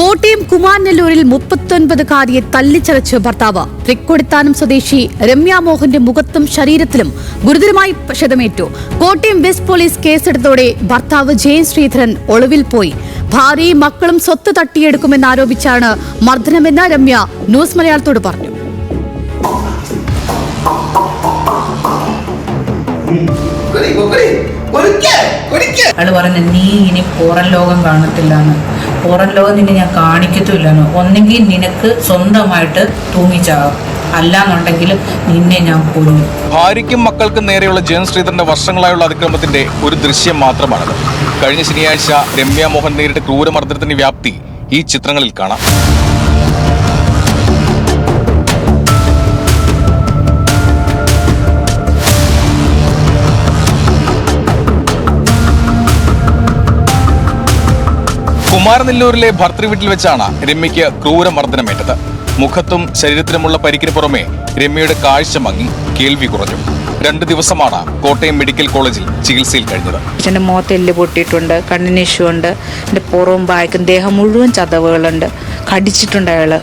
കോട്ടയം കുമാരനെല്ലൂരിൽ 39-കാരിയെ തല്ലിച്ചതച്ച് ഭർത്താവ്. തൃക്കൊടിത്താനം സ്വദേശി രമ്യ മോഹന്റെ മുഖത്തും ശരീരത്തിലും ഗുരുതരമായി ക്ഷതമേറ്റു. കോട്ടയം വെസ്റ്റ് പോലീസ് കേസെടുത്തോടെ ഭർത്താവ് ജയൻ ശ്രീധരൻ ഒളിവിൽ പോയി. ഭാര്യയും മക്കളും സ്വത്ത് തട്ടിയെടുക്കുമെന്നാരോപിച്ചാണ് മർദ്ദനമെന്ന് രമ്യ ന്യൂസ് മലയാളത്തോട് പറഞ്ഞു. അയാള് പറഞ്ഞു, നീ ഇനി പുറം ലോകം കാണത്തില്ലാന്ന്, പുറം ലോകം നിന്നെ ഞാൻ കാണിക്കത്തില്ലെന്ന്. ഒന്നെങ്കിൽ നിനക്ക് സ്വന്തമായിട്ട് തൂങ്ങിച്ചാകും, അല്ലാന്നുണ്ടെങ്കിൽ നിന്നെ ഞാൻ കൊല്ലും. ഭാര്യയ്ക്കും മക്കൾക്കും നേരെയുള്ള ജയൻ ശ്രീധരന്റെ വർഷങ്ങളായുള്ള അതിക്രമത്തിന്റെ ഒരു ദൃശ്യം മാത്രമാണത്. കഴിഞ്ഞ ശനിയാഴ്ച രമ്യ മോഹൻ നേരിട്ട ക്രൂരമർദ്ദനത്തിന്റെ വ്യാപ്തി ഈ ചിത്രങ്ങളിൽ കാണാം. കുമാരനെല്ലൂരിലെ ഭർത്തൃവീട്ടിൽ വെച്ചാണ് രമ്യയ്ക്ക് ക്രൂരമർദ്ദനമേറ്റത്. മുഖത്തും ശരീരത്തിലുമുള്ള പരിക്കിന് പുറമെ രമ്യയുടെ കാഴ്ച മങ്ങി, കേൾവി കുറഞ്ഞു. 2 ദിവസമാണ് കോട്ടയം മെഡിക്കൽ കോളേജിൽ ചികിത്സയിൽ കഴിഞ്ഞത്. എൻ്റെ മുഖത്ത് എല്ല് പൊട്ടിയിട്ടുണ്ട്, കണ്ണിന് ഇഷ്യൂ ഉണ്ട്, എൻ്റെ പുറവും ബാക്കും ദേഹം മുഴുവൻ ചതവുകളുണ്ട്, കടിച്ചിട്ടുണ്ട് അയാൾ.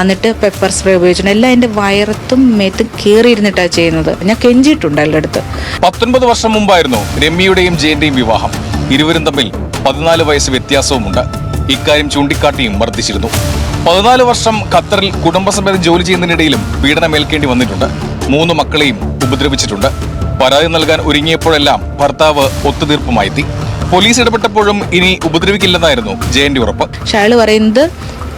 എന്നിട്ട് പെപ്പർ സ്പ്രേ ഉപയോഗിച്ചിട്ടുണ്ട്. എല്ലാം എൻ്റെ വയറത്തും മേത്തും കയറിയിരുന്നിട്ടാണ് ചെയ്യുന്നത്. ഞാൻ കെഞ്ചിയിട്ടുണ്ട് അയാളുടെ അടുത്ത്. 19 വർഷം മുമ്പായിരുന്നു രമ്യയുടെയും ജയന്റെയും വിവാഹം. ഇരുവരും തമ്മിൽ 14 വയസ്സ് വ്യത്യാസവുമുണ്ട്. ഇക്കാര്യം ചൂണ്ടിക്കാട്ടിയും മർദ്ദിച്ചിരുന്നു. 14 വർഷം ഖത്തറിൽ കുടുംബസമേതം ജോലി ചെയ്യുന്നതിനിടയിലും പീഡനമേൽക്കേണ്ടി വന്നിട്ടുണ്ട്. 3 മക്കളെയും ഉപദ്രവിച്ചിട്ടുണ്ട്. പരാതി നൽകാൻ ഒരുങ്ങിയപ്പോഴെല്ലാം ഭർത്താവ് ഒത്തുതീർപ്പുമായെത്തി. പോലീസ് ഇടപെട്ടപ്പോഴും ഇനി ഉപദ്രവിക്കില്ലെന്നായിരുന്നു ജയന്റെ ഉറപ്പ്. അയാൾ പറയുന്നത്,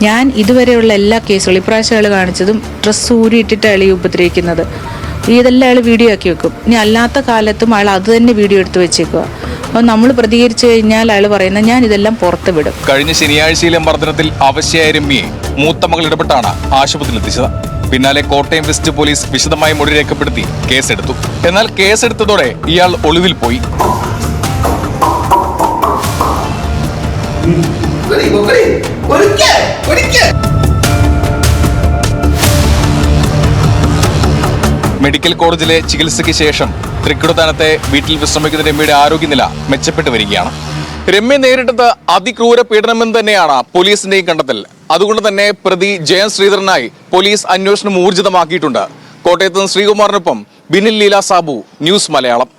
ഞാൻ ഇതുവരെയുള്ള എല്ലാ കേസുകളും ഇപ്രാവശ്യം അയാൾ കാണിച്ചതും ഡ്രസ്സ് ഊരിയിട്ടിട്ട് അയാൾ ഉപദ്രവിക്കുന്നത്, ഇതെല്ലാം അയാൾ വീഡിയോ ആക്കി വെക്കും. ഇനി അല്ലാത്ത കാലത്തും അയാൾ അത് തന്നെ വീഡിയോ എടുത്ത് വെച്ചേക്കുക. അപ്പോൾ നമ്മൾ പ്രതികരിച്ചു കഴിഞ്ഞാൽ അയാൾ പറയുന്നത്, ഞാൻ ഇതെല്ലാം പുറത്ത് വിടും. കഴിഞ്ഞ ശനിയാഴ്ചയിലെ മർദ്ദനത്തിൽ അവശയായ രമ്യയെ മൂത്ത മകൾ ഇടപെട്ടാണ് ആശുപത്രിയിൽ എത്തിച്ചത്. പിന്നാലെ കോട്ടയം വെസ്റ്റ് പോലീസ് വിശദമായി മൊഴി രേഖപ്പെടുത്തി കേസെടുത്തു. എന്നാൽ കേസെടുത്തതോടെ ഇയാൾ ഒളിവിൽ പോയി. മെഡിക്കൽ കോളേജിലെ ചികിത്സയ്ക്ക് ശേഷം തൃക്കൊടിത്താനത്തെ വീട്ടിൽ വിശ്രമിക്കുന്ന രമ്യയുടെ ആരോഗ്യനില മെച്ചപ്പെട്ടു വരികയാണ്. രമ്യ നേരിട്ടത് അതിക്രൂര പീഡനമെന്ന് തന്നെയാണ് പോലീസിന്റെയും കണ്ടെത്തൽ. അതുകൊണ്ട് തന്നെ പ്രതി ജയൻ ശ്രീധരനായി പോലീസ് അന്വേഷണം ഊർജിതമാക്കിയിട്ടുണ്ട്. കോട്ടയത്ത് നിന്ന് ശ്രീകുമാറിനൊപ്പം ബിനിൽ ലീല സാബു, ന്യൂസ് മലയാളം.